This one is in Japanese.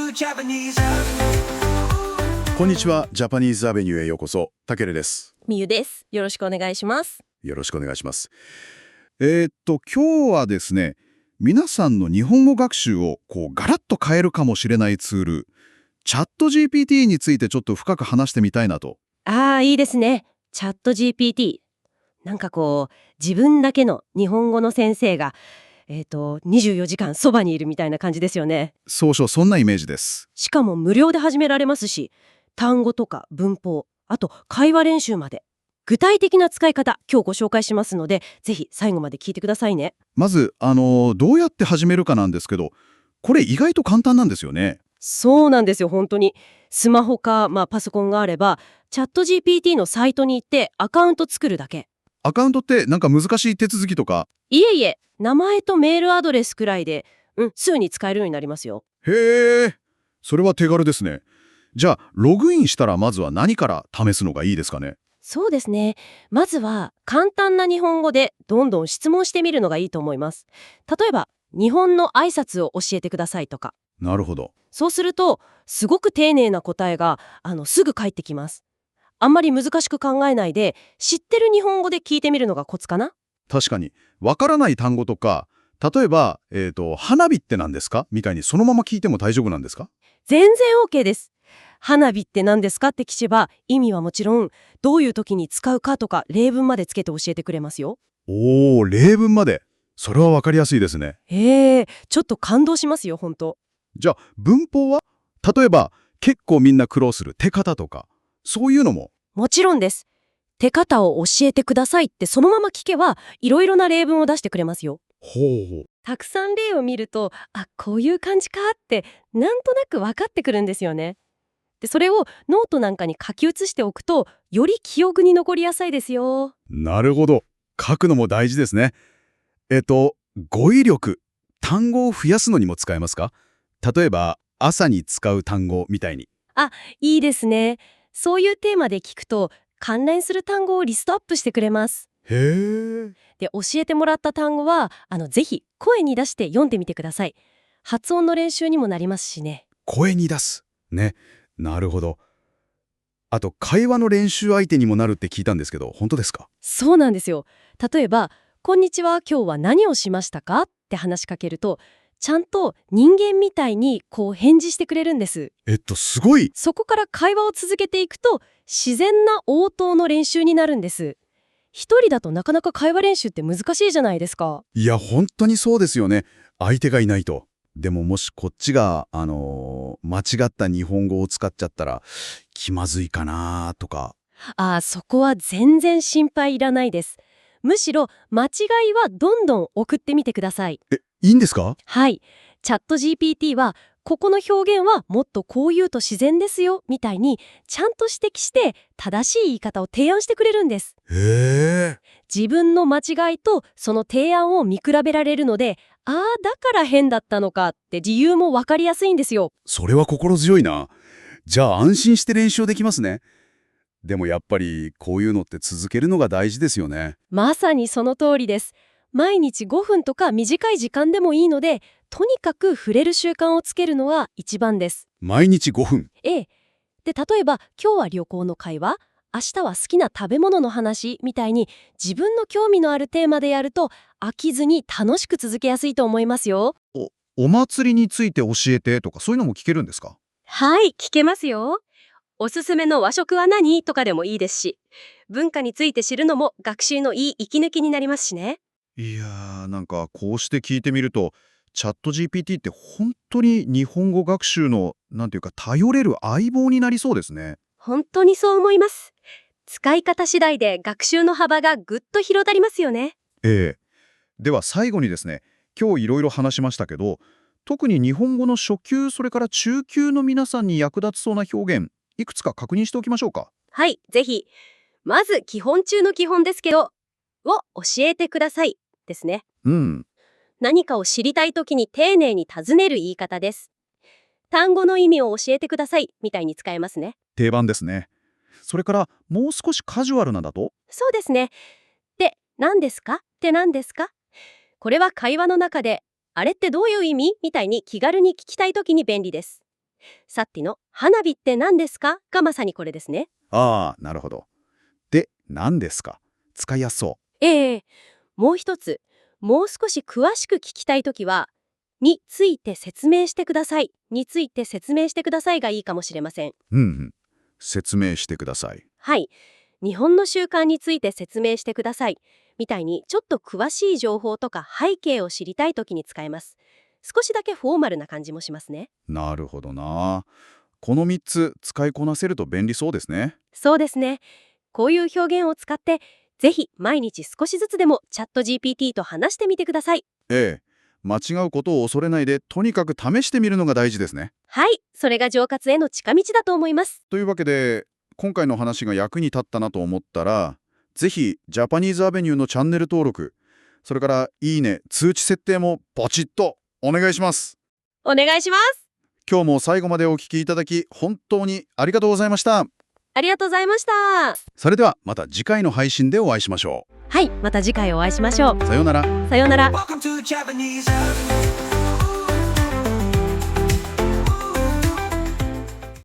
こんにちは。ジャパニーズアベニューへようこそ。たけるです。みゆです。よろしくお願いします。よろしくお願いします。今日はですね、皆さんの日本語学習をガラッと変えるかもしれないツール、チャット GPT についてちょっと深く話してみたいなと。いいですね。チャット GPT。自分だけの日本語の先生が、24時間そばにいるみたいな感じですよね。そうそう、そんなイメージです。しかも無料で始められますし、単語とか文法、あと会話練習まで。具体的な使い方、今日ご紹介しますので、ぜひ最後まで聞いてくださいね。まず、どうやって始めるかなんですけど、これ意外と簡単なんですよね。そうなんですよ、本当に。スマホか、パソコンがあれば、チャット GPT のサイトに行ってアカウント作るだけ。アカウントってなんか難しい手続きとか？いえいえ、名前とメールアドレスくらいで、すぐに使えるようになりますよ。へえ、それは手軽ですね。じゃあ、ログインしたらまずは何から試すのがいいですかね？そうですね。まずは簡単な日本語でどんどん質問してみるのがいいと思います。例えば、日本の挨拶を教えてくださいとか。なるほど。そうすると、すごく丁寧な答えがすぐ返ってきます。あんまり難しく考えないで、知ってる日本語で聞いてみるのがコツかな。確かに。わからない単語とか、例えば、花火って何ですかみたいにそのまま聞いても大丈夫なんですか？全然 OK です。花火って何ですかって聞けば、意味はもちろん、どういう時に使うかとか例文までつけて教えてくれますよ。おー、例文まで。それはわかりやすいですね。ちょっと感動しますよ、本当。じゃあ、文法は？例えば、結構みんな苦労する手方とか、そういうのも。もちろんです。手方を教えてくださいってそのまま聞けば、いろいろな例文を出してくれますよ。ほう。たくさん例を見ると、こういう感じかって、なんとなく分かってくるんですよね。で、それをノートなんかに書き写しておくと、より記憶に残りやすいですよ。なるほど。書くのも大事ですね。語彙力、単語を増やすのにも使えますか？例えば、朝に使う単語みたいに。いいですね。そういうテーマで聞くと、関連する単語をリストアップしてくれます。へー。で、教えてもらった単語は、ぜひ声に出して読んでみてください。発音の練習にもなりますしね。声に出す。ね。なるほど。あと、会話の練習相手にもなるって聞いたんですけど、本当ですか？そうなんですよ。例えば、こんにちは、今日は何をしましたかって話しかけると、ちゃんと人間みたいに返事してくれるんです。すごい。そこから会話を続けていくと、自然な応答の練習になるんです。一人だとなかなか会話練習って難しいじゃないですか。いや、本当にそうですよね。相手がいないと。でももしこっちが、間違った日本語を使っちゃったら、気まずいかなとか。そこは全然心配いらないです。むしろ間違いはどんどん送ってみてください。いいんですか？はい。チャット GPT は、ここの表現はもっとこう言うと自然ですよ、みたいに、ちゃんと指摘して、正しい言い方を提案してくれるんです。へえ。自分の間違いとその提案を見比べられるので、だから変だったのかって理由もわかりやすいんですよ。それは心強いな。じゃあ安心して練習できますね。でもやっぱりこういうのって続けるのが大事ですよね。まさにその通りです。毎日5分とか短い時間でもいいので、とにかく触れる習慣をつけるのは一番です。毎日5分。で、例えば今日は旅行の会話、明日は好きな食べ物の話みたいに自分の興味のあるテーマでやると飽きずに楽しく続けやすいと思いますよ。お祭りについて教えてとかそういうのも聞けるんですか？はい、聞けますよ。おすすめの和食は何とかでもいいですし、文化について知るのも学習のいい息抜きになりますしね。いやー、なんかこうして聞いてみると、チャット GPT って本当に日本語学習の、なんていうか、頼れる相棒になりそうですね。本当にそう思います。使い方次第で学習の幅がぐっと広がりますよね。ええ。では最後にですね、今日いろいろ話しましたけど、特に日本語の初級、それから中級の皆さんに役立つそうな表現、いくつか確認しておきましょうか。はい、ぜひ。まず基本中の基本ですけど、を教えてくださいですね。うん。何かを知りたいときに丁寧に尋ねる言い方です。単語の意味を教えてくださいみたいに使えますね。定番ですね。それからもう少しカジュアルなだと？そうですね。で、何ですかって何ですか？これは会話の中で、あれってどういう意味みたいに気軽に聞きたいときに便利です。さっきの花火って何ですかがまさにこれですね。ああ、なるほど。で、何ですか？使いやすそええ。もう一つ、もう少し詳しく聞きたいときは、について説明してください。について説明してくださいがいいかもしれません。う。うんうん。説明してください。はい。日本の習慣について説明してください。みたいに、ちょっと詳しい情報とか背景を知りたいときに使えます。少しだけフォーマルな感じもしますね。なるほどな。この3つ使いこなせると便利そうですね。そうですね。こういう表現を使って、ぜひ毎日少しずつでもチャット GPT と話してみてください。ええ。間違うことを恐れないで、とにかく試してみるのが大事ですね。はい。それが上達への近道だと思います。というわけで、今回の話が役に立ったなと思ったら、ぜひジャパニーズアベニューのチャンネル登録、それからいいね、通知設定もポチッとお願いします。お願いします。今日も最後までお聞きいただき本当にありがとうございました。ありがとうございました。それではまた次回の配信でお会いしましょはい。また次回お会いしましょう。う。さようなら。さようなら。Welcome to Japanese.